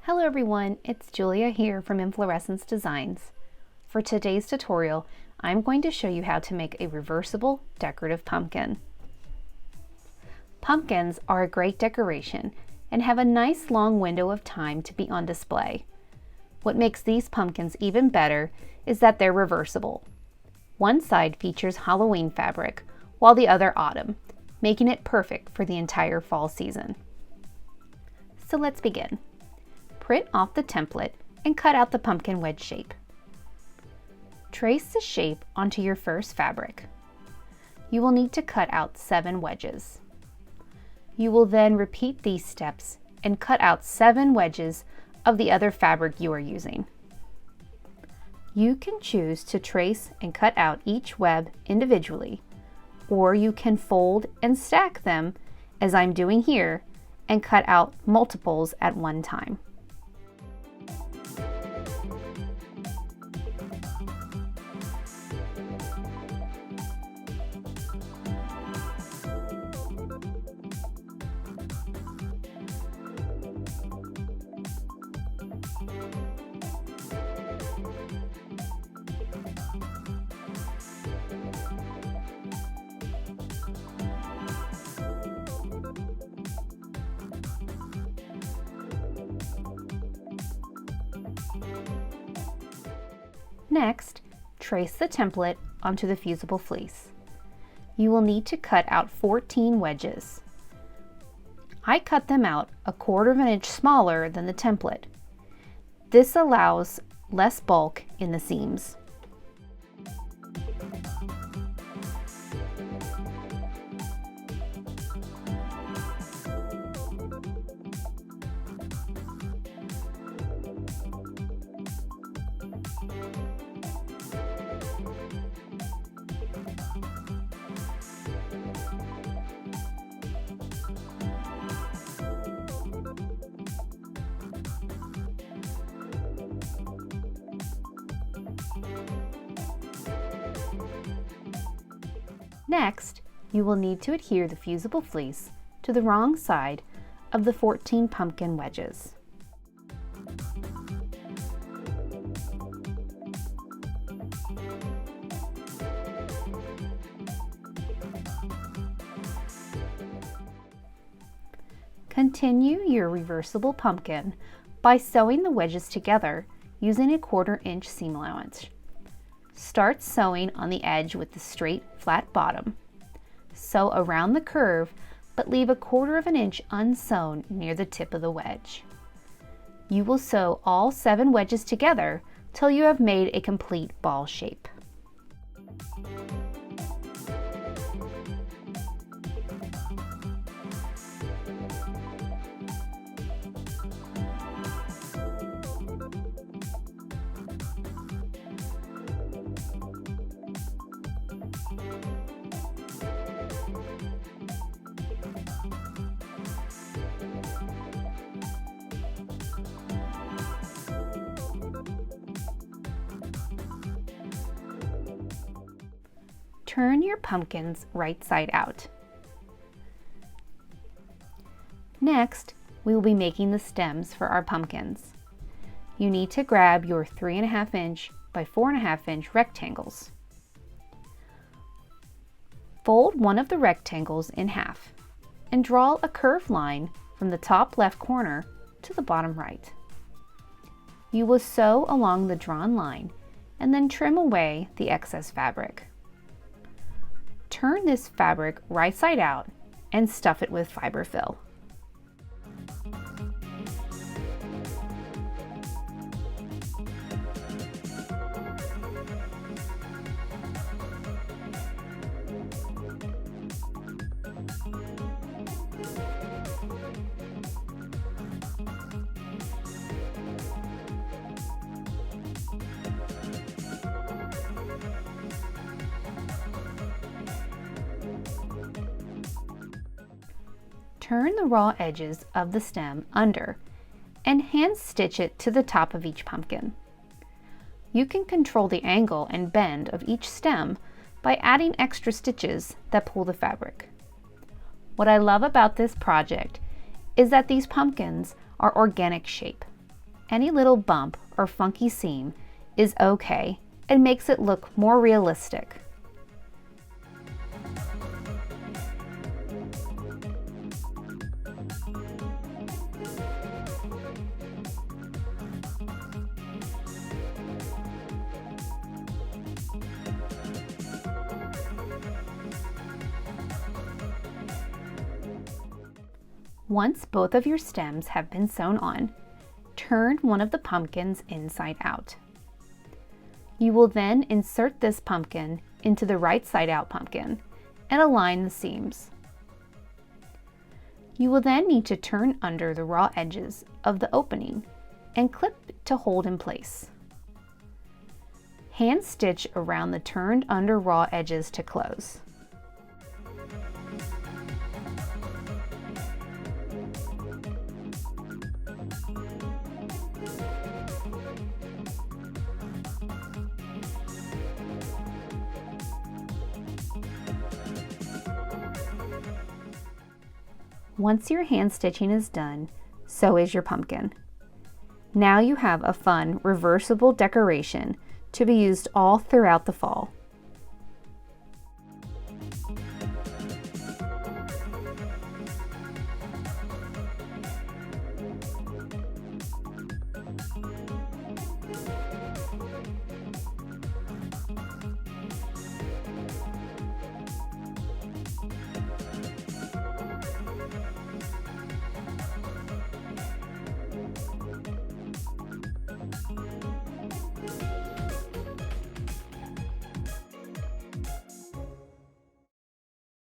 Hello everyone, it's Julia here from Inflorescence Designs. For today's tutorial, I'm going to show you how to make a reversible decorative pumpkin. Pumpkins are a great decoration and have a nice long window of time to be on display. What makes these pumpkins even better is that they're reversible. One side features Halloween fabric, while the other autumn, making it perfect for the entire fall season. So let's begin. Print off the template and cut out the pumpkin wedge shape. Trace the shape onto your first fabric. You will need to cut out 7 wedges. You will then repeat these steps and cut out 7 wedges of the other fabric you are using. You can choose to trace and cut out each web individually, or you can fold and stack them, as I'm doing here, and cut out multiples at one time. Next, trace the template onto the Fusible Fleece. You will need to cut out 14 wedges. I cut them out 1/4 inch smaller than the template. This allows less bulk in the seams. Next, you will need to adhere the Fusible Fleece to the wrong side of the 14 pumpkin wedges. Continue your reversible pumpkin by sewing the wedges together using a 1/4 inch seam allowance. Start sewing on the edge with the straight, flat bottom. Sew around the curve, but leave 1/4 inch unsewn near the tip of the wedge. You will sew all 7 wedges together till you have made a complete ball shape. Turn your pumpkins right side out. Next, we will be making the stems for our pumpkins. You need to grab your 3.5 inch by 4.5 inch rectangles. Fold one of the rectangles in half and draw a curved line from the top left corner to the bottom right. You will sew along the drawn line and then trim away the excess fabric. Turn this fabric right side out and stuff it with fiber fill. Turn the raw edges of the stem under and hand stitch it to the top of each pumpkin. You can control the angle and bend of each stem by adding extra stitches that pull the fabric. What I love about this project is that these pumpkins are organic shape. Any little bump or funky seam is okay and makes it look more realistic. Once both of your stems have been sewn on, turn one of the pumpkins inside out. You will then insert this pumpkin into the right side out pumpkin and align the seams. You will then need to turn under the raw edges of the opening and clip to hold in place. Hand stitch around the turned under raw edges to close. Once your hand stitching is done, so is your pumpkin. Now you have a fun reversible decoration to be used all throughout the fall.